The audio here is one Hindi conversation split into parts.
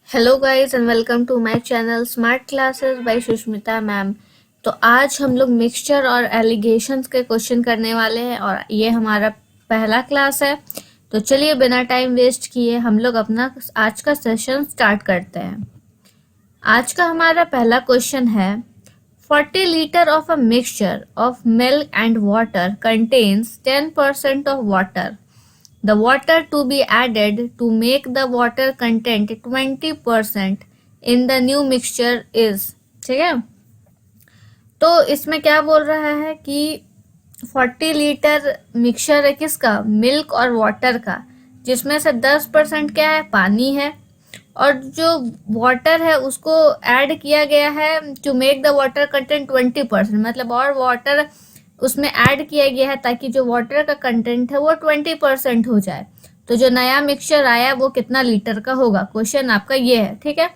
Hello guys and welcome to my channel smart classes by Sushmita ma'am. तो आज हम लोग मिक्सचर और एलिगेशंस के क्वेश्चन करने वाले हैं और ये हमारा पहला क्लास है। तो चलिए बिना टाइम वेस्ट किए हम लोग अपना आज का सेशन स्टार्ट करते हैं। आज का हमारा पहला क्वेश्चन है 40 litre of a mixture of milk and water contains 10% of water. The water to be added to make the water content 20% in the new mixture is. ठीक है, तो इसमें क्या बोल रहा है कि 40 लीटर मिक्सचर है किसका, मिल्क और वाटर का, जिसमें से 10% क्या है, पानी है, और जो वाटर है उसको ऐड किया गया है to make the water content 20%, मतलब और वाटर उसमें ऐड किया गया है ताकि जो वाटर का कंटेंट है वो 20% हो जाए। तो जो नया मिक्सचर आया वो कितना लीटर का होगा, क्वेश्चन आपका ये है। ठीक है,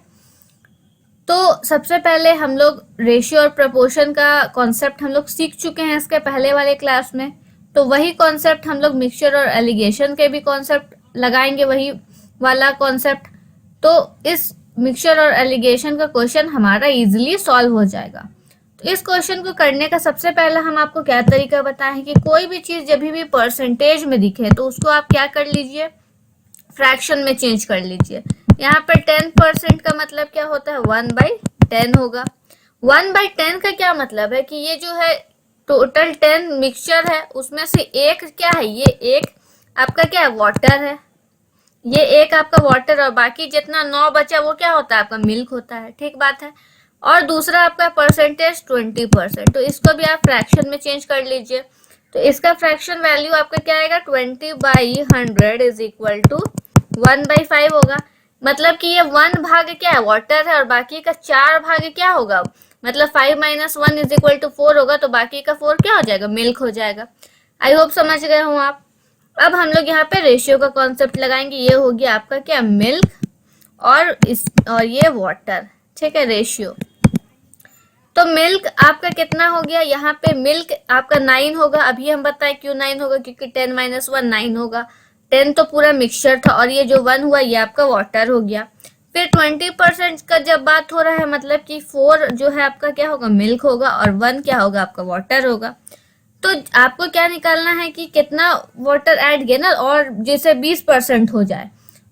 तो सबसे पहले हम लोग रेशियो और प्रपोर्शन का कॉन्सेप्ट हम लोग सीख चुके हैं इसके पहले वाले क्लास में, तो वही कॉन्सेप्ट हम लोग मिक्सचर और एलिगेशन के भी कॉन्सेप्ट लगाएंगे, वही वाला कॉन्सेप्ट। तो इस मिक्सचर और एलिगेशन का क्वेश्चन हमारा इजीली सॉल्व हो जाएगा। तो इस क्वेश्चन को करने का सबसे पहला हम आपको क्या तरीका बताएं कि कोई भी चीज जब भी परसेंटेज में दिखे तो उसको आप क्या कर लीजिए, फ्रैक्शन में चेंज कर लीजिए। यहाँ पर 10% का मतलब क्या होता है, 1/10 होगा। 1/10 का क्या मतलब है कि ये जो है टोटल 10 मिक्सचर है उसमें से एक क्या है, ये एक आपका क्या है, वाटर है, ये एक आपका वाटर, और बाकी जितना 9 बचा वो क्या होता है, आपका मिल्क होता है। ठीक बात है। और दूसरा आपका परसेंटेज 20%, तो इसको भी आप फ्रैक्शन में चेंज कर लीजिए। तो इसका फ्रैक्शन वैल्यू आपका क्या आएगा, 20/100 इज इक्वल टू 1/5 होगा। मतलब कि ये 1 भाग क्या है, वाटर है, और बाकी का 4 भाग क्या होगा, मतलब 5 - 1 इज इक्वल टू 4 होगा, तो बाकी का 4 क्या हो जाएगा, मिल्क हो जाएगा। आई होप समझ गए हो आप। अब हम लोग यहाँ पे रेशियो का कॉन्सेप्ट लगाएंगे, ये हो गया आपका क्या, मिल्क और ये वाटर। ठीक है, रेशियो। तो मिल्क आपका कितना हो गया, यहाँ पे मिल्क आपका 9 होगा। अभी हम बताएं क्यों 9 होगा, क्योंकि 10 - 1 9 होगा। 10 तो पूरा मिक्सचर था, और ये जो 1 हुआ ये आपका वाटर हो गया। फिर 20% का जब बात हो रहा है, मतलब कि 4 जो है आपका क्या होगा, मिल्क होगा, और 1 क्या होगा, आपका वाटर होगा। तो आपको क्या निकालना है कि कितना वाटर ऐड किया ना, और जैसे 20% हो जाए,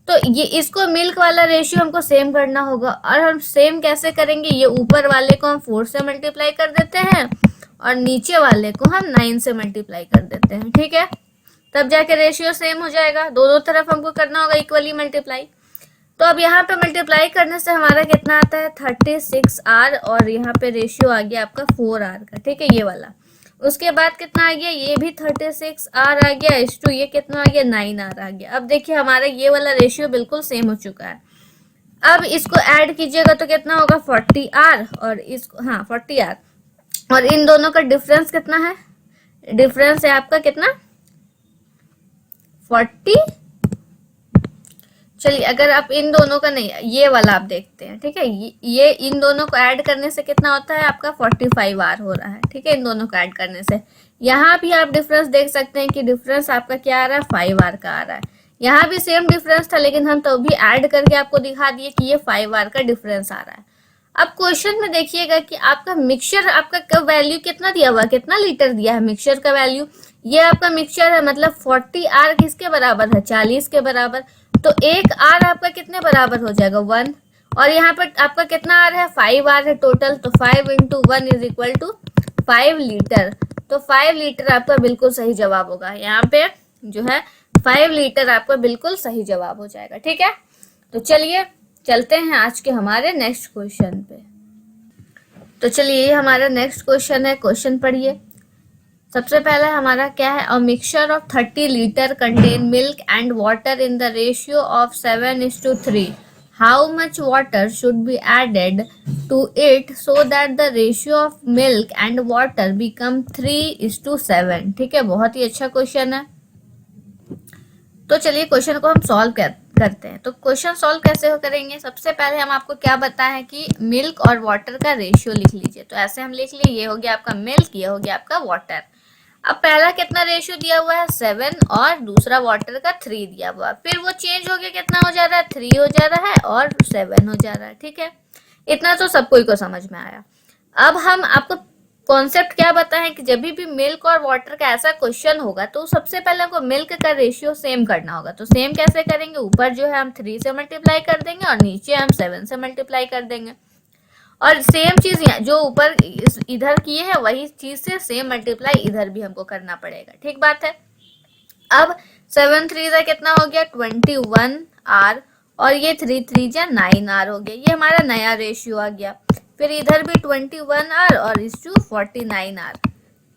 तो ये इसको मिल्क वाला रेशियो हमको सेम करना होगा। और हम सेम कैसे करेंगे, ये ऊपर वाले को हम 4 से मल्टीप्लाई कर देते हैं और नीचे वाले को हम 9 से मल्टीप्लाई कर देते हैं। ठीक है, तब जाके रेशियो सेम हो जाएगा। दोनों तरफ हमको करना होगा इक्वली मल्टीप्लाई। तो अब यहाँ पे मल्टीप्लाई करने से हमारा कितना आता है, 36R, और यहाँ पे रेशियो आ गया आपका 4R का। ठीक है, ये वाला। उसके बाद कितना आ गया, ये भी 36R आ गया, इस टू ये कितना आ गया, 9R आ गया। अब देखिए हमारा ये वाला रेशियो बिल्कुल सेम हो चुका है। अब इसको ऐड कीजिएगा तो कितना होगा, 40R, और इसको 40R, और इन दोनों का डिफरेंस कितना है, डिफरेंस है आपका कितना, 40। चलिए अगर आप इन दोनों का नहीं, ये वाला आप देखते हैं। ठीक है, ये इन दोनों को ऐड करने से कितना होता है आपका, 45R हो रहा है। ठीक है, इन दोनों को ऐड करने से यहाँ भी आप डिफरेंस देख सकते हैं कि डिफरेंस आपका क्या आ रहा है, 5R का आ रहा है। यहाँ भी सेम डिफरेंस था, लेकिन हम तो भी ऐड करके आपको दिखा दिए कि ये 5R का डिफरेंस आ रहा है। अब क्वेश्चन में देखिएगा कि आपका मिक्सचर आपका वैल्यू कितना दिया हुआ, कितना लीटर दिया है मिक्सचर का वैल्यू। ये आपका मिक्सचर है, मतलब 40R किसके बराबर है, 40 के बराबर। तो एक R आपका कितने बराबर हो जाएगा, 1, और यहाँ पर आपका कितना R है, 5R है टोटल। तो 5 × 1 इज इक्वल टू 5 लीटर। तो 5 लीटर आपका बिल्कुल सही जवाब होगा। यहाँ पे जो है 5 लीटर आपका बिल्कुल सही जवाब हो जाएगा। ठीक है, तो चलिए चलते हैं आज के हमारे नेक्स्ट क्वेश्चन पे। तो चलिए ये हमारा नेक्स्ट क्वेश्चन है, क्वेश्चन पढ़िए। सबसे पहला हमारा क्या है, a mixture of 30 litre contain milk and water in the ratio of 7:3. How much water should be added to it so that the ratio of milk and water become 3:7. ठीक है, बहुत ही अच्छा क्वेश्चन है। तो चलिए क्वेश्चन को हम सॉल्व करते हैं। तो क्वेश्चन सॉल्व कैसे करेंगे, सबसे पहले हम आपको क्या बताएं कि मिल्क और वाटर का रेशियो लिख लीजिए। तो ऐसे हम लिख लिए, ये हो गया आपका मिल्क, ये हो गया आपका वाटर। अब पहला कितना रेशियो दिया हुआ है 7 और दूसरा वाटर का 3 दिया हुआ है, फिर वो चेंज हो गया कितना हो जा रहा है 3 हो जा रहा है और 7 हो जा रहा है। ठीक है, इतना तो सब कोई को समझ में आया। अब हम आपको कॉन्सेप्ट क्या बताएं कि जब भी मिल्क और वाटर का ऐसा क्वेश्चन होगा तो सबसे पहले हमको मिल्क का रेशियो सेम करना होगा। तो सेम कैसे करेंगे, ऊपर जो है हम 3 से मल्टीप्लाई कर देंगे और नीचे हम 7 से मल्टीप्लाई कर देंगे, और सेम चीज जो ऊपर इधर किए हैं वही चीज से सेम मल्टीप्लाई इधर भी हमको करना पड़ेगा। ठीक बात है। अब 7 3 जा कितना हो गया 21 आर और ये 3 3 जा 9 आर हो गया, ये हमारा नया रेशियो आ गया। फिर इधर भी 21 आर और इस 49 आर।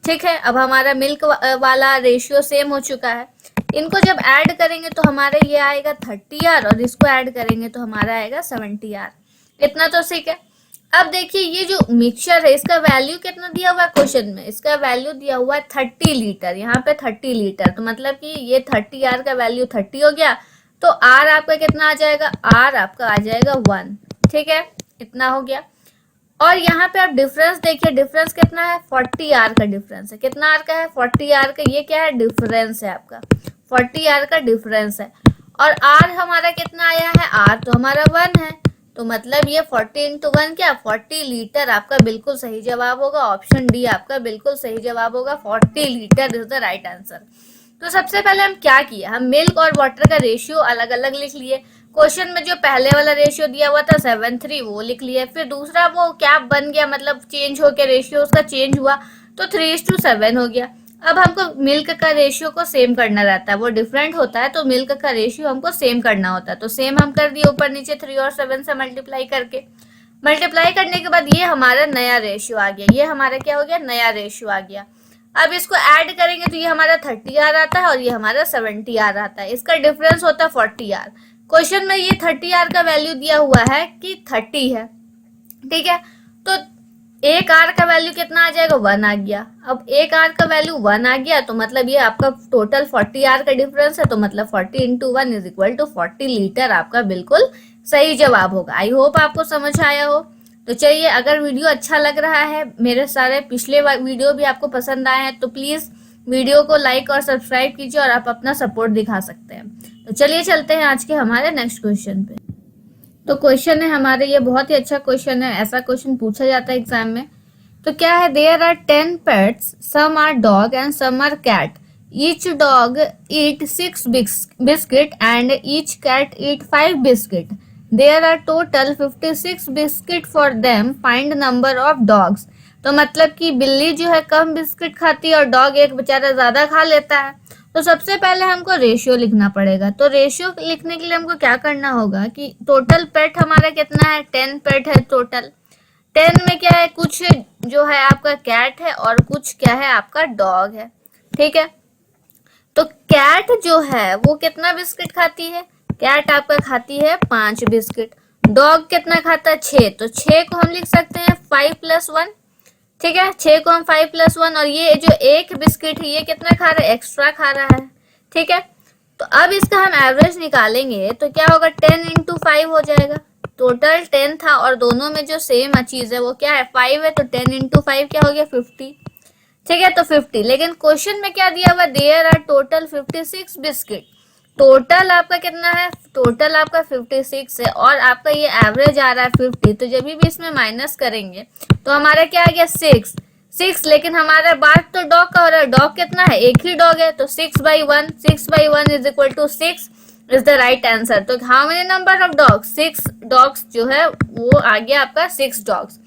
ठीक है, अब हमारा मिल्क वाला रेशियो सेम हो चुका है। इनको जब ऐड करेंगे तो हमारा ये आएगा 30 आर और इसको ऐड करेंगे तो हमारा आएगा 70 आर। इतना तो ठीक है। अब देखिए ये जो मिक्सचर है इसका वैल्यू कितना दिया हुआ है क्वेश्चन में, इसका वैल्यू दिया हुआ है 30 लीटर, यहाँ पे 30 लीटर, तो मतलब कि ये 30 आर का वैल्यू 30 हो गया, तो आर आपका कितना आ जाएगा, आर आपका आ जाएगा 1। ठीक है, इतना हो गया। और यहाँ पे आप डिफरेंस देखिए, डिफरेंस कितना है 40 आर का डिफरेंस है। कितना आर का है 40 आर का, ये क्या है डिफरेंस है आपका, 40 आर का डिफरेंस है। और आर हमारा कितना आया है, आर तो हमारा 1 है, तो मतलब ये 40 × 1 क्या 40 लीटर आपका बिल्कुल सही जवाब होगा। ऑप्शन डी आपका बिल्कुल सही जवाब होगा, 40 litre is the right answer. तो सबसे पहले हम क्या किए, हम मिल्क और वाटर का रेशियो अलग अलग लिख लिए। क्वेश्चन में जो पहले वाला रेशियो दिया हुआ था 7 3 वो लिख लिया, फिर दूसरा वो क्या बन गया, मतलब चेंज हो के रेशियो उसका चेंज हुआ तो 3:7 हो गया। अब हमको मिल्क का रेशियो को सेम करना रहता है, वो डिफरेंट होता है तो मिल्क का रेशियो हमको सेम करना होता है, तो सेम हम कर दिए ऊपर नीचे 3 और 7 से मल्टीप्लाई करके। मल्टीप्लाई करने के बाद ये हमारा नया रेशियो आ गया, ये हमारा क्या हो गया नया रेशियो आ गया। अब इसको ऐड करेंगे तो ये हमारा 30 आर आता है और ये हमारा 70 आर आता है, इसका डिफरेंस होता है 40 आर। क्वेश्चन में ये 30 आर का वैल्यू दिया हुआ है कि 30 है। ठीक है, तो एक आर का वैल्यू कितना आ जाएगा 1 आ गया। अब एक आर का वैल्यू 1 आ गया तो मतलब ये आपका टोटल 40 आर का डिफरेंस है, तो मतलब 40 × 1 = 40 लीटर आपका बिल्कुल सही जवाब होगा। आई होप आपको समझ आया हो। तो चलिए, अगर वीडियो अच्छा लग रहा है, मेरे सारे पिछले वीडियो भी आपको पसंद आए हैं, तो प्लीज वीडियो को लाइक और सब्सक्राइब कीजिए और आप अपना सपोर्ट दिखा सकते हैं। तो चलिए चलते हैं आज के हमारे नेक्स्ट क्वेश्चन पे। तो क्वेश्चन है हमारे, ये बहुत ही अच्छा क्वेश्चन है, ऐसा क्वेश्चन पूछा जाता है एग्जाम में। तो क्या है, there are 10 pets, some are dog and some are cat, each dog eat 6 biscuit and each cat eat 5 biscuit, there are total 56 biscuit for them, find number of dogs. तो मतलब कि बिल्ली जो है कम बिस्किट खाती है और डॉग एक बेचारा ज्यादा खा लेता है। तो सबसे पहले हमको रेशियो लिखना पड़ेगा। तो रेशियो लिखने के लिए हमको क्या करना होगा कि टोटल पेट हमारा कितना है 10 पेट है टोटल। 10 में क्या है, कुछ जो है आपका कैट है और कुछ क्या है आपका डॉग है। ठीक है, तो कैट जो है वो कितना बिस्किट खाती है, कैट आपका खाती है 5 बिस्किट। डॉग कितना खाता है 6, तो 6 को हम लिख सकते हैं 5 + 1। ठीक है, 6 को हम 5 + 1, और ये जो एक बिस्किट है ये कितना खा रहा है, एक्स्ट्रा खा रहा है। ठीक है, तो अब इसका हम एवरेज निकालेंगे तो क्या होगा 10 × 5 हो जाएगा। टोटल 10 था और दोनों में जो सेम चीज है वो क्या है 5 है, तो 10 × 5 क्या हो गया 50। ठीक है, तो 50। लेकिन क्वेश्चन में क्या दिया हुआ, there are total 56 biscuit. Total आपका कितना है, टोटल आपका 56 है और आपका ये एवरेज आ रहा है 50। तो जब भी इसमें माइनस करेंगे तो हमारा क्या आ गया 6। लेकिन हमारा बात तो डॉग का हो रहा है, डॉग कितना है, एक ही डॉग है, तो 6/1 = 6 इज द राइट आंसर। तो how many number of dogs, 6 dogs जो है वो आ गया आपका 6 डॉग्स।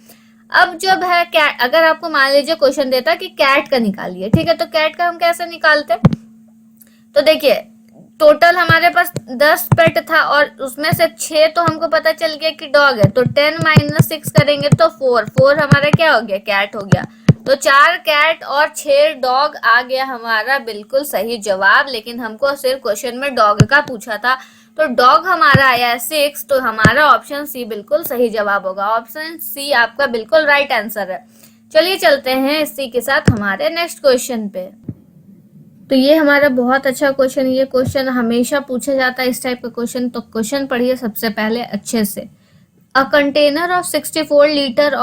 अब जब है कैट, अगर आपको मान लीजिए क्वेश्चन देता कि कैट का निकालिए, ठीक है, तो कैट का हम कैसे निकालते, तो देखिए टोटल हमारे पास 10 पेट था और उसमें से 6 तो हमको पता चल गया कि डॉग है, तो 10 - 6 करेंगे तो 4 हमारा क्या हो गया, कैट हो गया। तो 4 कैट और 6 डॉग आ गया हमारा बिल्कुल सही जवाब। लेकिन हमको सिर्फ क्वेश्चन में डॉग का पूछा था, तो डॉग हमारा आया है 6, तो हमारा ऑप्शन सी बिल्कुल सही जवाब होगा। ऑप्शन सी आपका बिल्कुल राइट आंसर है। चलिए चलते हैं इसी के साथ हमारे नेक्स्ट क्वेश्चन पे। तो ये हमारा बहुत अच्छा क्वेश्चन, ये क्वेश्चन हमेशा पूछा जाता है इस टाइप का क्वेश्चन। तो क्वेश्चन पढ़िए सबसे पहले अच्छे से। A container of 64 litre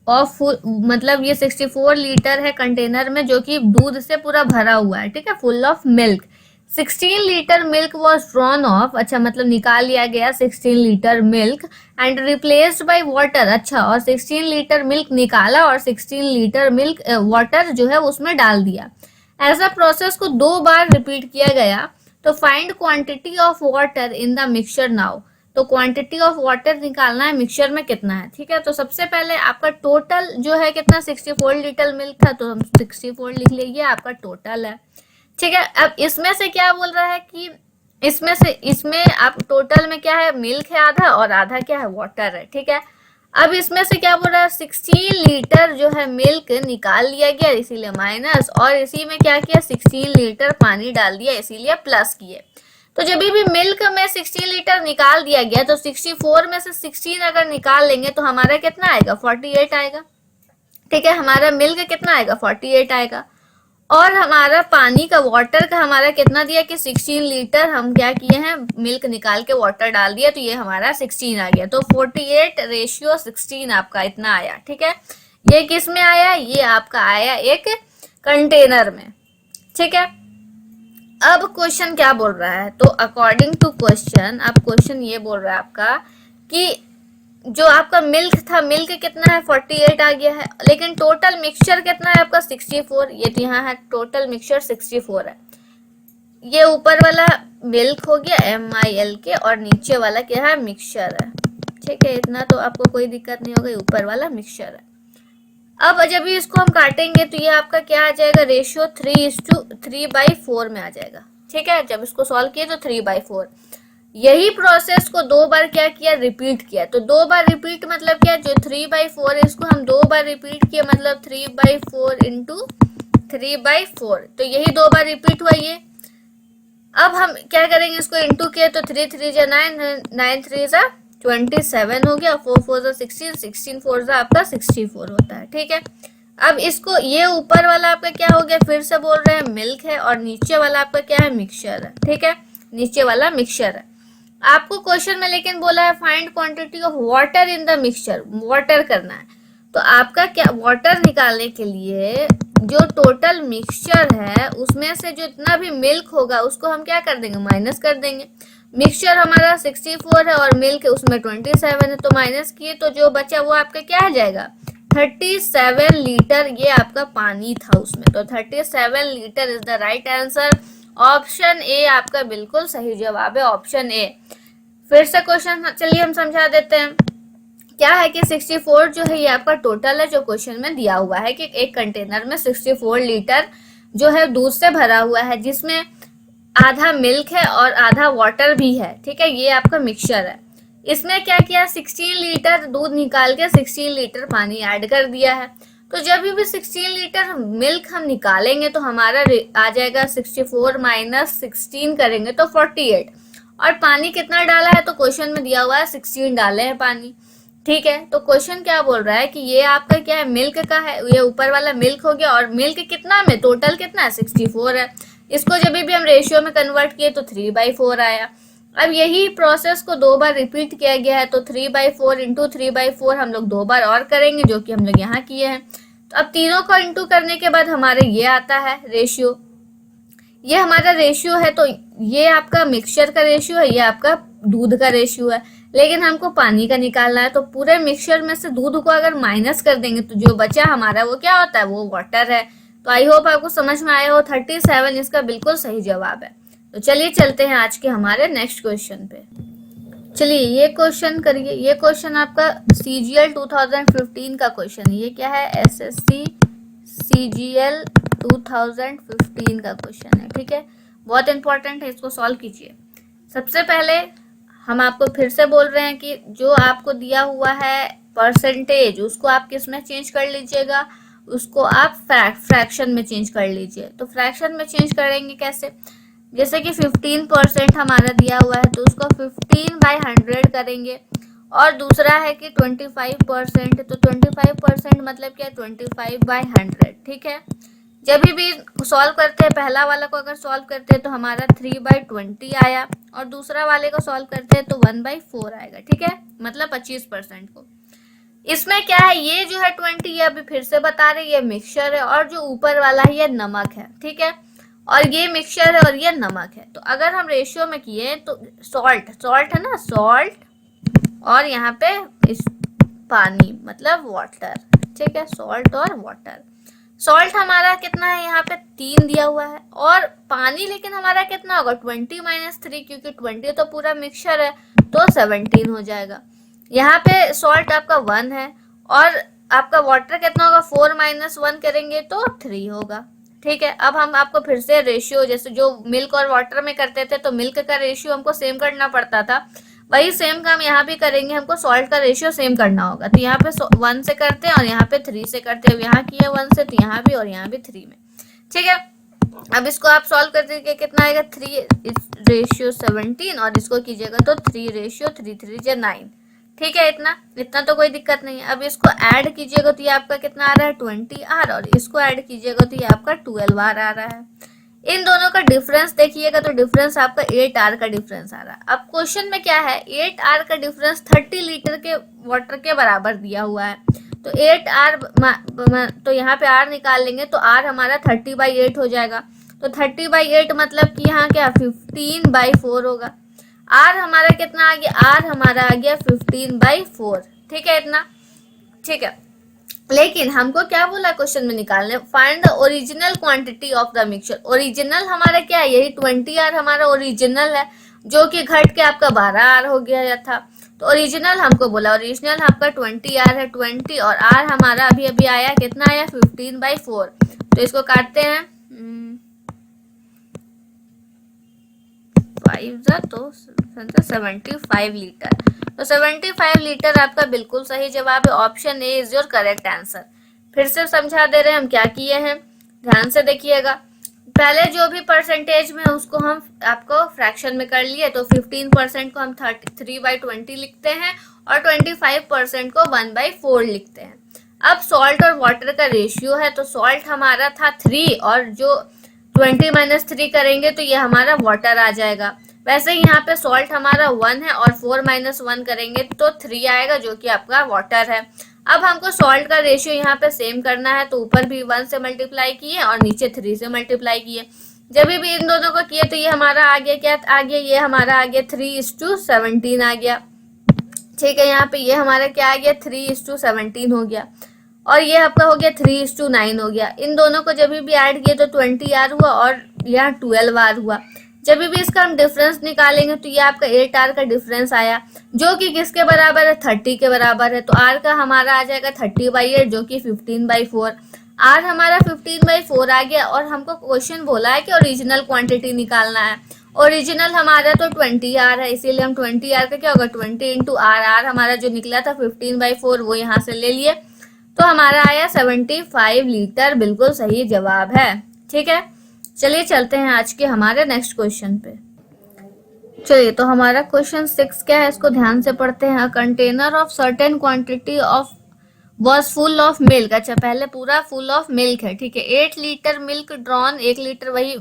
of, मतलब ये 64 लीटर है कंटेनर में जो कि दूध से पूरा भरा हुआ है, ठीक है, full of milk. 16 litre milk was drawn of, अच्छा मतलब निकाल लिया गया 16 litre milk and replaced by water, अच्छा, और 16 लीटर मिल्क निकाला और 16 लीटर मिल्क वाटर जो है उसमें डाल दिया। ऐसा प्रोसेस को 2 बार रिपीट किया गया। तो find quantity of water in the mixture now, तो क्वांटिटी ऑफ वाटर निकालना है मिक्सचर में कितना है, ठीक है। तो सबसे पहले आपका टोटल जो है कितना, 64 लीटर मिल्क था तो हम 64 लिख लेंगे, आपका टोटल है, ठीक है। अब इसमें से क्या बोल रहा है कि इसमें आप टोटल में क्या है, मिल्क है आधा और आधा क्या है, वाटर है, ठीक है। अब इसमें से क्या बोल रहा है, 16 लीटर जो है मिल्क निकाल लिया गया इसीलिए माइनस, और इसी में क्या किया, 16 लीटर पानी डाल दिया इसीलिए प्लस किए। तो जब भी मिल्क में 16 लीटर निकाल दिया गया तो 64 में से 16 अगर निकाल लेंगे तो हमारा कितना आएगा, 48 आएगा, ठीक है। हमारा मिल्क कितना आएगा, 48 आएगा। और हमारा पानी का, वाटर का हमारा कितना दिया कि 16 लीटर हम क्या किए हैं, मिल्क निकाल के वाटर डाल दिया, तो ये हमारा 16 आ गया। तो 48:16 आपका इतना आया, ठीक है। ये किस में आया, ये आपका आया एक कंटेनर में, ठीक है। अब क्वेश्चन क्या बोल रहा है, तो अकॉर्डिंग टू क्वेश्चन, अब क्वेश्चन ये बोल रहा है आपका कि जो आपका मिल्क था, मिल्क कितना है, 48 आ गया है, लेकिन टोटल मिक्सचर कितना है आपका, 64, ये तो यहाँ है टोटल मिक्सचर 64 है। ये ऊपर वाला मिल्क हो गया MILK और नीचे वाला क्या है, मिक्सचर है, ठीक है। इतना तो आपको कोई दिक्कत नहीं होगी, ऊपर वाला मिक्सचर है। अब जब भी इसको हम काटेंगे तो ये आपका क्या आ जाएगा, रेशियो 3:3/4 में आ जाएगा, ठीक है। जब इसको सॉल्व किए तो 3/4। यही प्रोसेस को 2 बार क्या किया, रिपीट किया। तो 2 बार रिपीट मतलब क्या, जो 3/4 है इसको हम 2 बार रिपीट किए, मतलब 3/4 इंटू 3/4, तो यही 2 बार रिपीट हुआ ये। अब हम क्या करेंगे, इसको इंटू किए तो 3 3 9, 9 3 27 हो गया, 4 4 16, 16 4 आपका 64 होता है, ठीक है। अब इसको, ये ऊपर वाला आपका क्या हो गया, फिर से बोल रहे हैं मिल्क है, और नीचे वाला आपका क्या है, मिक्सचर है, ठीक है, नीचे वाला मिक्सचर है। आपको क्वेश्चन में लेकिन बोला है find quantity of water in the mixture, water करना है। तो आपका क्या, वाटर निकालने के लिए जो टोटल मिक्सचर है उसमें से जो इतना भी मिल्क होगा उसको हम क्या कर देंगे, माइनस कर देंगे। मिक्सचर हमारा 64 है और मिल्क उसमें 27 है, तो माइनस किए तो जो बचा वो आपका क्या आ जाएगा, 37 लीटर ये आपका पानी था उसमें। तो 37 litre is the right answer, option A आपका बिल्कुल सही जवाब है, ऑप्शन ए। फिर से क्वेश्चन चलिए हम समझा देते हैं। क्या है कि 64 जो है ये आपका टोटल है जो क्वेश्चन में दिया हुआ है कि एक कंटेनर में 64 लीटर जो है दूध से भरा हुआ है, जिसमें आधा मिल्क है और आधा वाटर भी है, ठीक है। ये आपका मिक्सचर है। इसमें क्या किया, 16 लीटर दूध निकाल के 16 लीटर पानी ऐड कर दिया है। तो जब भी 16 लीटर मिल्क हम निकालेंगे तो हमारा आ जाएगा 64 माइनस 16 करेंगे तो 48, और पानी कितना डाला है तो क्वेश्चन में दिया हुआ है 16 डाले हैं पानी, ठीक है। तो क्वेश्चन क्या बोल रहा है कि ये आपका क्या है, मिल्क का है, ये ऊपर वाला मिल्क हो गया, और मिल्क कितना में, टोटल कितना है, 64 है। इसको जब भी हम रेशियो में कन्वर्ट किए तो 3/4 आया। अब यही प्रोसेस को 2 बार रिपीट किया गया है, तो 3/4 इंटू 3/4 हम लोग 2 बार और करेंगे जो कि हम लोग यहाँ किए हैं। तो अब तीनों को इंटू करने के बाद हमारे ये आता है रेशियो, ये हमारा रेशियो है। तो ये आपका मिक्सचर का रेशियो है, ये आपका दूध का रेशियो है, लेकिन हमको पानी का निकालना है। तो पूरे मिक्सचर में से दूध को अगर माइनस कर देंगे तो जो बचा हमारा वो क्या होता है, वो वाटर है। तो आई होप आपको समझ में आया हो, 37 इसका बिल्कुल सही जवाब है। तो चलिए चलते हैं आज के हमारे नेक्स्ट क्वेश्चन पे। चलिए ये क्वेश्चन करिए। ये क्वेश्चन आपका CGL 2015 का क्वेश्चन है। ये क्या है, SSC CGL 2015 का क्वेश्चन है, ठीक है, बहुत इंपॉर्टेंट है, इसको सॉल्व कीजिए। सबसे पहले हम आपको फिर से बोल रहे हैं कि जो आपको दिया हुआ है परसेंटेज, उसको आप किस में चेंज कर लीजिएगा, उसको आप फ्रैक्शन में चेंज कर लीजिए। तो फ्रैक्शन में चेंज करेंगे कैसे, जैसे कि 15% हमारा दिया हुआ है तो उसको 15/100 करेंगे, और दूसरा है कि 25%, तो 25% मतलब क्या, 25/100, ठीक है। जब भी सॉल्व करते हैं, पहला वाला को अगर सॉल्व करते हैं तो हमारा 3/20 आया, और दूसरा वाले को सॉल्व करते हैं तो 1/4 आएगा, ठीक है, मतलब 25% को। इसमें क्या है, ये जो है 20, ये अभी फिर से बता रही है मिक्सचर है, और जो ऊपर वाला है ये नमक है, ठीक है, और ये मिक्सचर है और ये नमक है। तो अगर हम रेशियो में किए तो सॉल्ट, सॉल्ट है ना, सॉल्ट, और यहाँ पे इस पानी मतलब वाटर, ठीक है, सॉल्ट और वाटर। सॉल्ट हमारा कितना है, यहाँ पे 3 दिया हुआ है, और पानी लेकिन हमारा कितना होगा 20-3, क्योंकि 20 तो पूरा मिक्सचर है, तो 17 हो जाएगा। यहाँ पे सॉल्ट आपका 1 है, और आपका वाटर कितना होगा, 4-1 करेंगे तो 3 होगा, ठीक है। अब हम आपको फिर से रेशियो, जैसे जो मिल्क और वाटर में करते थे तो मिल्क का रेशियो हमको सेम करना पड़ता था, वही सेम काम यहाँ भी करेंगे, हमको सॉल्ट का रेशियो सेम करना होगा। तो यहाँ पे 1 से करते हैं और यहाँ पे 3 से करते हैं, यहाँ किया 1 से, तो यहाँ भी और यहाँ भी 3 में, ठीक है। अब इसको आप सॉल्व कर दीजिए, कितना आएगा 3:17, और इसको कीजिएगा तो 3:3 9, ठीक है। इतना इतना तो कोई दिक्कत नहीं है। अब इसको ऐड कीजिएगा तो ये आपका कितना आ रहा है 20R, और इसको ऐड कीजिएगा तो ये आपका 12R आ रहा है। इन दोनों का डिफरेंस देखिएगा तो डिफरेंस आपका 8R का डिफरेंस आ रहा है। अब क्वेश्चन में क्या है, 8R का डिफरेंस 30 लीटर के वाटर के बराबर दिया हुआ है, तो 8R, तो यहाँ पे R निकाल लेंगे तो R हमारा 30/8 हो जाएगा। तो 30/8 मतलब कि यहाँ क्या 15/4 होगा। R हमारा कितना आ गया, R हमारा आ गया 15/4, ठीक है, इतना, ठीक है। लेकिन हमको क्या बोला क्वेश्चन में निकालने, find the original quantity of the mixture. Original हमारा क्या है, यही 20R हमारा ओरिजिनल है, जो कि घट के आपका 12R हो गया था। तो ओरिजिनल हमको बोला, ओरिजिनल आपका 20R है, 20, और R हमारा अभी अभी आया, कितना आया 15/4। तो इसको काटते हैं, 5 तो 75 लीटर। तो 75 लीटर आपका बिल्कुल सही जवाब है, option A is your correct answer. फिर से समझा दे रहे हैं हम क्या किए हैं, ध्यान से देखिएगा। पहले जो भी परसेंटेज में उसको हम आपको फ्रैक्शन में कर लिए, तो 15% को हम 3/20 लिखते हैं, और 25% को 1/4 लिखते हैं। अब सॉल्ट और वाटर का रेशियो है, तो सॉल्ट हमारा था 3, और जो 20 - 3 करेंगे तो ये हमारा वाटर आ जाएगा। वैसे ही यहाँ पे सॉल्ट हमारा 1 है, और 4 - 1 करेंगे तो 3 आएगा, जो कि आपका वाटर है। अब हमको सॉल्ट का रेशियो यहाँ पे सेम करना है, तो ऊपर भी 1 से मल्टीप्लाई किए और नीचे 3 से मल्टीप्लाई किए। जब भी इन दोनों को किए तो ये हमारा आ गया, क्या आ गया, ये हमारा आ गया 3:17 आ गया, ठीक है। यहाँ पे ये हमारा क्या आ गया 3:17 हो गया, और ये आपका हो गया 3:9 हो गया। इन दोनों को जब भी ऐड किए तो 20R हुआ, और यहाँ 12R हुआ। जब भी इसका हम डिफरेंस निकालेंगे तो ये आपका 8R का डिफरेंस आया, जो कि किसके बराबर है, 30 के बराबर है। तो R का हमारा आ जाएगा 30/8, जो कि 15/4। R हमारा 15/4 आ गया, और हमको क्वेश्चन बोला है कि ओरिजिनल क्वांटिटी निकालना है। ओरिजिनल हमारा तो 20R है, इसीलिए हम 20R का क्या होगा 20 × R। R हमारा जो निकला था 15/4, वो यहाँ से ले लिए, तो हमारा आया 75 लीटर, बिल्कुल सही जवाब है, ठीक है। चलिए चलते हैं आज के हमारे नेक्स्ट क्वेश्चन पे। चलिए, तो हमारा क्वेश्चन 6 क्या है, इसको ध्यान से पढ़ते हैं। A container of certain quantity of was full of milk. अच्छा, पहले पूरा फुल ऑफ मिल्क है, ठीक है। 8 लीटर मिल्क ड्रॉन, 1 लीटर वही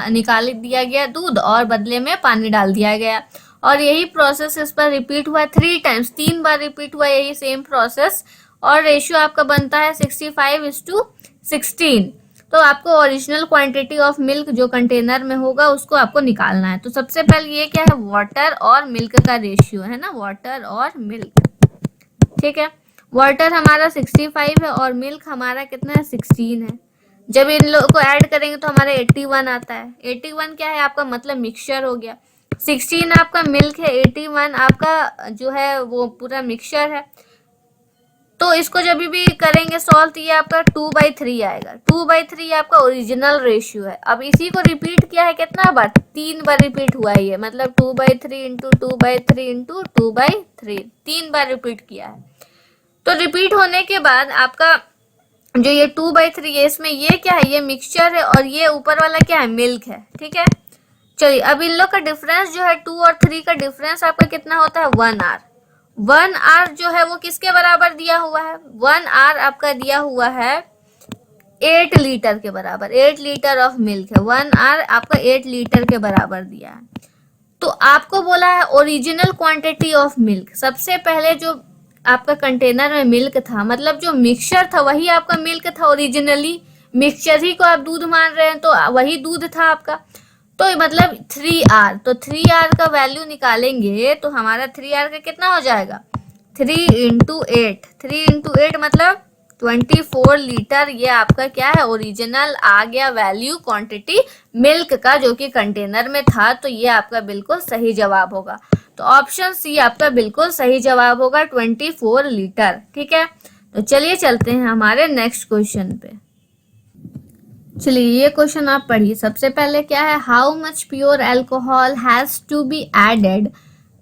निकाल दिया गया दूध, और बदले में पानी डाल दिया गया, और यही प्रोसेस इस पर रिपीट हुआ 3 टाइम्स, 3 बार रिपीट हुआ यही सेम प्रोसेस, और रेशियो आपका बनता है 65:16। तो आपको ओरिजिनल क्वांटिटी ऑफ मिल्क जो कंटेनर में होगा उसको आपको निकालना है। तो सबसे पहले ये क्या है, वाटर और मिल्क का रेशियो है ना, वाटर और मिल्क, ठीक है। वाटर हमारा 65 है, और मिल्क हमारा कितना है 16 है। जब इन लोगों को ऐड करेंगे तो हमारा 81 आता है। 81 क्या है आपका, मतलब मिक्सचर हो गया। 16 आपका मिल्क है, 81 आपका जो है वो पूरा मिक्सचर है। तो इसको जब भी करेंगे सॉल्व, ये आपका 2/3 आएगा। 2/3 आपका ओरिजिनल रेशियो है। अब इसी को रिपीट किया है कितना बार, 3 बार रिपीट हुआ है ये, मतलब 2/3 × 2/3 × 2/3, 3 बार रिपीट किया है। तो रिपीट होने के बाद आपका जो ये 2/3 है, इसमें ये क्या है, ये मिक्सचर है, और ये ऊपर वाला क्या है, मिल्क है, ठीक है। चलिए, अब इन लोग का डिफरेंस जो है 2 और 3 का डिफरेंस आपका कितना होता है 1R। 1R जो है वो किसके बराबर दिया हुआ है, 1R आपका दिया हुआ है 8 लीटर के बराबर। 8 लीटर ऑफ मिल्क है, 1R आपका 8 लीटर के बराबर दिया है। तो आपको बोला है ओरिजिनल क्वांटिटी ऑफ मिल्क। सबसे पहले जो आपका कंटेनर में मिल्क था, मतलब जो मिक्सचर था वही आपका मिल्क था ओरिजिनली, मिक्सचर ही को आप दूध मान रहे हैं तो वही दूध था आपका। तो मतलब 3R, तो 3R का वैल्यू निकालेंगे तो हमारा 3R का कितना हो जाएगा, 3 इंटू 8, 3 इंटू 8 मतलब 24 लीटर। ये आपका क्या है, ओरिजिनल आ गया वैल्यू क्वांटिटी मिल्क का जो कि कंटेनर में था। तो ये आपका बिल्कुल सही जवाब होगा। तो ऑप्शन सी आपका बिल्कुल सही जवाब होगा, 24 लीटर। ठीक है, तो चलिए चलते हैं हमारे नेक्स्ट क्वेश्चन पे। चलिए ये क्वेश्चन आप पढ़िए। सबसे पहले क्या है, how much pure alcohol has to be added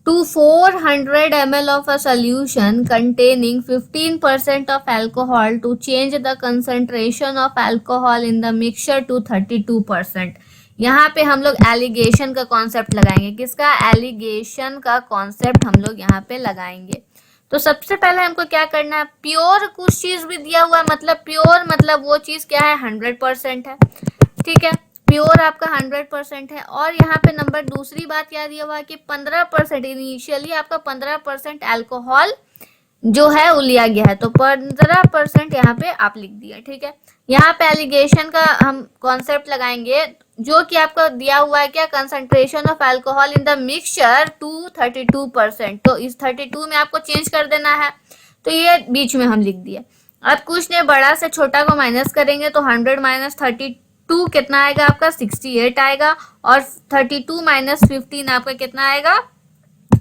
to 400 ml of a solution containing 15% of alcohol to change the concentration of alcohol in the mixture to 32%। यहाँ पे हम लोग एलिगेशन का कॉन्सेप्ट लगाएंगे। किसका, एलिगेशन का कॉन्सेप्ट हम लोग यहाँ पे लगाएंगे। तो सबसे पहले हमको क्या करना है, प्योर कुछ चीज भी दिया हुआ है, मतलब प्योर मतलब वो चीज क्या है, 100% है। ठीक है, प्योर आपका 100% है। और यहाँ पे नंबर दूसरी बात क्या दिया हुआ है कि 15% इनिशियली आपका 15% अल्कोहल जो है वो लिया गया है, तो 15% यहाँ पे आप लिख दिया। ठीक है, यहाँ पे एलिगेशन का हम कॉन्सेप्ट लगाएंगे जो कि आपका दिया हुआ है क्या, concentration of alcohol in the mixture to 32%। तो इस 32 में आपको चेंज कर देना है, तो ये बीच में हम लिख दिए। अब कुछ ने बड़ा से छोटा को माइनस करेंगे तो 100 माइनस 32 कितना आएगा आपका, 68 आएगा। और 32 माइनस 15 आपका कितना आएगा,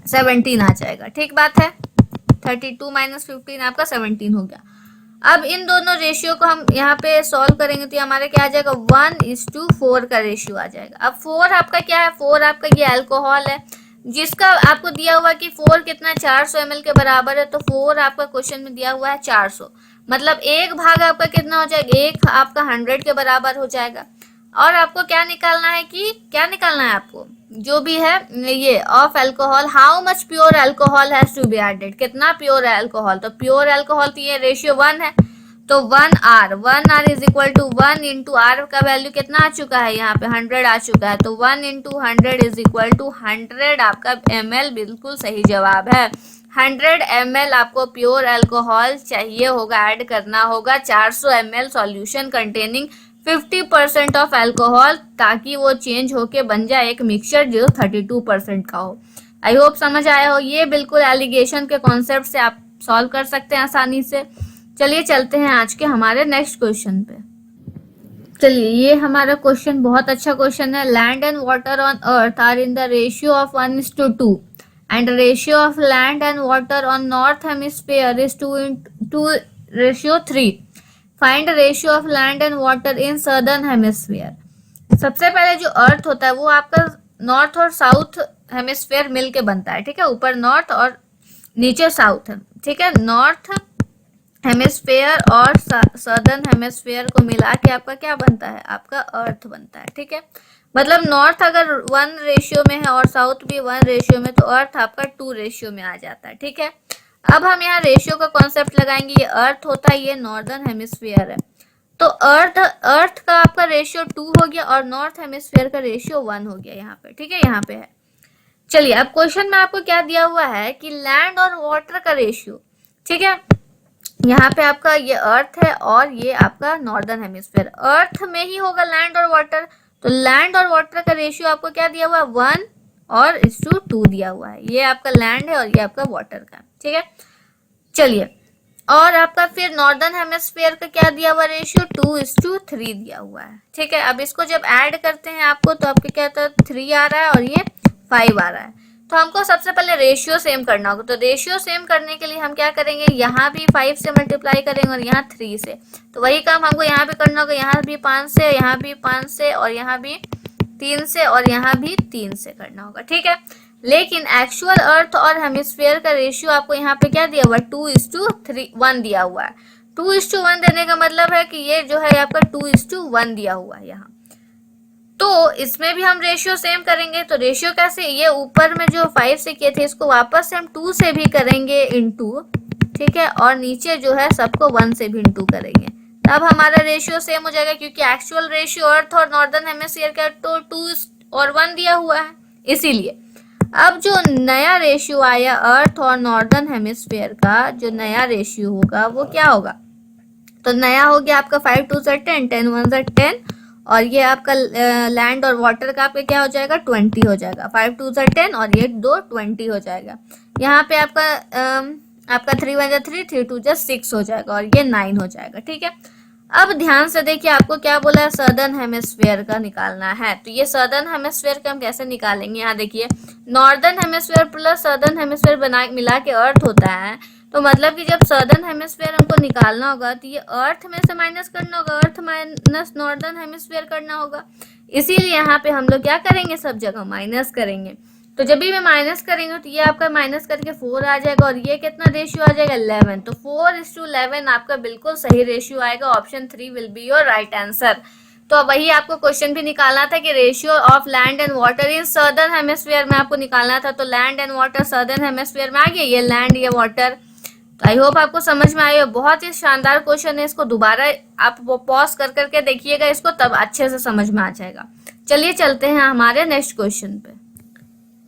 17 आ जाएगा। ठीक बात है, 32 माइनस 15 आपका 17 हो गया। अब इन दोनों रेशियो को हम यहाँ पे सॉल्व करेंगे तो हमारा क्या आ जाएगा, 1:4 का रेशियो आ जाएगा। अब 4 आपका क्या है, 4 आपका ये अल्कोहल है जिसका आपको दिया हुआ कि 4 कितना, 400 ml के बराबर है। तो 4 आपका क्वेश्चन में दिया हुआ है 400, मतलब एक भाग आपका कितना हो जाएगा, एक आपका 100 के बराबर हो जाएगा। और आपको क्या निकालना है कि क्या निकालना है आपको, जो भी है ये of alcohol, how much pure alcohol has to be added, कितना प्योर है अल्कोहल। तो प्योर अल्कोहल तो ये रेशियो 1 है, तो 1R is equal to 1 into R का वैल्यू कितना आ चुका है, यहाँ पे 100 आ चुका है। तो 1 इंटू 100 इज इक्वल टू 100 आपका ml, बिल्कुल सही जवाब है। 100 ml आपको प्योर अल्कोहल चाहिए होगा, ऐड करना होगा 400 ml solution containing 50% of alcohol, ताकि वो चेंज होके बन जाए एक मिक्सचर जो 32% का हो। आई होप समझ आया हो। ये बिल्कुल एलिगेशन के कॉन्सेप्ट से आप सॉल्व कर सकते हैं आसानी से। चलिए चलते हैं आज के हमारे नेक्स्ट क्वेश्चन पे। चलिए ये हमारा क्वेश्चन बहुत अच्छा क्वेश्चन है। Land and water on earth are in the ratio of 1:2 and ratio of land and water on north hemisphere is 2:3। Find ratio of land and water in southern hemisphere. सबसे पहले जो अर्थ होता है वो आपका नॉर्थ और साउथ हेमिस्फीयर मिल के बनता है। ठीक है, ऊपर नॉर्थ और नीचे साउथ है। ठीक है, नॉर्थ हेमिस्फीयर और सदर्न हेमिस्फीयर को मिला के आपका क्या बनता है, आपका अर्थ बनता है। ठीक है, मतलब नॉर्थ अगर 1 रेशियो में है और साउथ भी 1 रेशियो में, तो अर्थ आपका 2 रेशियो में आ जाता है। ठीक है, अब हम यहाँ रेशियो का कॉन्सेप्ट लगाएंगे। ये अर्थ होता है, ये नॉर्दर्न हेमिस्फीयर है, तो अर्थ का आपका रेशियो 2 हो गया और नॉर्थ हेमिस्फीयर का रेशियो 1 हो गया यहाँ पे। ठीक है, यहाँ पे है। चलिए अब क्वेश्चन में आपको क्या दिया हुआ है कि लैंड और वाटर का रेशियो। ठीक है, यहाँ पे आपका ये अर्थ है और ये आपका नॉर्दर्न हेमिस्फीयर, अर्थ में ही होगा लैंड और वाटर। तो लैंड और वाटर का रेशियो आपको क्या दिया हुआ है, 1 और 2 दिया हुआ है। ये आपका लैंड है और ये आपका वाटर का। ठीक है, चलिए और आपका फिर नॉर्दर्न हेमिस्फीयर का क्या दिया हुआ रेशियो, 2:3 दिया हुआ है। ठीक है, अब इसको जब ऐड करते हैं आपको तो आपके क्या होता है, 3 आ रहा है और ये 5 आ रहा है। तो हमको सबसे पहले रेशियो सेम करना होगा। तो रेशियो सेम करने के लिए हम क्या करेंगे, यहाँ भी 5 से मल्टीप्लाई करेंगे और यहाँ 3 से। तो वही काम हमको यहाँ भी करना होगा, यहाँ भी 5 से, यहाँ भी 5 से और यहाँ भी 3 से और यहाँ भी 3 से करना होगा। ठीक है, लेकिन एक्चुअल अर्थ और हेमिस्फीयर का रेशियो आपको यहाँ पे क्या दिया हुआ है, 2:1 दिया हुआ है। 2:1 देने का मतलब है कि ये जो है आपका 2:1 दिया हुआ है यहाँ। तो इसमें भी हम रेशियो सेम करेंगे। तो रेशियो कैसे, ये ऊपर में जो 5 से किए थे इसको वापस से हम 2 से भी करेंगे इंटू। ठीक है, और नीचे जो है सबको 1 से भी इंटू करेंगे, तब हमारा रेशियो सेम हो जाएगा। क्योंकि एक्चुअल रेशियो अर्थ और नॉर्दर्न हेमिस्फीयर का तो 2 और 1 दिया हुआ है, इसीलिए। अब जो नया रेशियो आया अर्थ और नॉर्दर्न हेमिस्फीयर का, जो नया रेशियो होगा वो क्या होगा? तो नया हो गया आपका 5 2 10, 10 1 10, और ये आपका लैंड और वाटर का आपका क्या हो जाएगा? 20 हो जाएगा। 5 2 10 और ये 2 20 हो जाएगा। यहाँ पे आपका 3 1 3, 3 2 6 हो जाएगा और ये 9 हो जाएगा। ठीक है, अब ध्यान से देखिए, आपको क्या बोला है? सदर्न हेमिस्फीयर का निकालना है। तो ये सदर्न हेमिस्फीयर का हम कैसे निकालेंगे? यहाँ देखिए, northern hemisphere plus southern hemisphere बना मिला के अर्थ होता है। तो मतलब कि जब सदर्न हेमिस्फीयर हमको निकालना होगा तो ये अर्थ में से माइनस करना होगा, अर्थ माइनस नॉर्दर्न हेमिस्फीयर करना होगा। इसीलिए यहाँ पे हम लोग क्या करेंगे? सब जगह माइनस करेंगे। तो जब भी मैं माइनस करेंगे तो ये आपका माइनस करके 4 आ जाएगा और ये कितना रेशियो आ जाएगा? 11। तो 4:11 आपका बिल्कुल सही रेशियो आएगा। Option 3 will be your right answer. तो वही आपको क्वेश्चन भी निकालना था कि ratio of land and water in southern hemisphere में आपको निकालना था। तो land and water southern hemisphere में आ गया, ये लैंड ये वाटर। तो आई होप आपको समझ में आया। बहुत ही शानदार क्वेश्चन है, इसको दोबारा आप पॉज कर करके देखिएगा इसको, तब अच्छे से समझ में आ जाएगा। चलिए चलते हैं हमारे नेक्स्ट क्वेश्चन पे।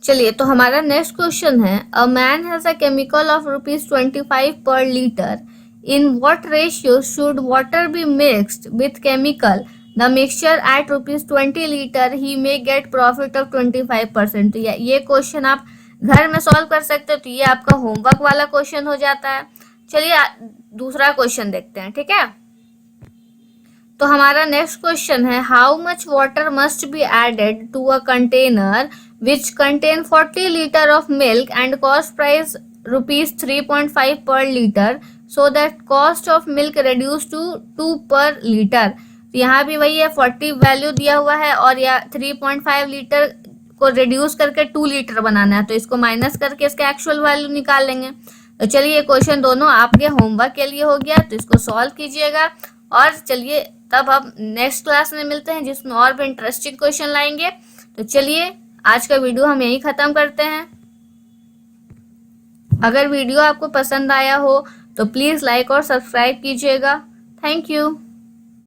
चलिए, तो हमारा नेक्स्ट क्वेश्चन है, a man has a chemical of ₹25 पर litre, in what ratio should water be mixed with chemical? The mixture eight ₹20 litre he may gate profit of 25%। तो ये क्वेश्चन आप घर में सॉल्व कर सकते हो। तो ये आपका होमवर्क वाला क्वेश्चन हो जाता है। चलिए दूसरा क्वेश्चन देखते हैं। ठीक है, तो हमारा नेक्स्ट क्वेश्चन है, how much water must be added to a container which contain 40 liter of milk and cost price ₹3.5 per liter, so that cost of milk reduced to 2 per liter। तो यहाँ भी वही है, 40 वैल्यू दिया हुआ है और या 3.5 लीटर को रिड्यूस करके 2 लीटर बनाना है। तो इसको माइनस करके इसका एक्चुअल वैल्यू निकाल लेंगे। तो चलिए, ये क्वेश्चन दोनों आपके होमवर्क के लिए हो गया, तो इसको सॉल्व कीजिएगा। और चलिए, तब हम नेक्स्ट क्लास में मिलते हैं जिसमें और भी इंटरेस्टिंग क्वेश्चन लाएंगे। तो चलिए, आज का वीडियो हम यहीं ख़त्म करते हैं। अगर वीडियो आपको पसंद आया हो तो प्लीज़ लाइक और सब्सक्राइब कीजिएगा। Thank you.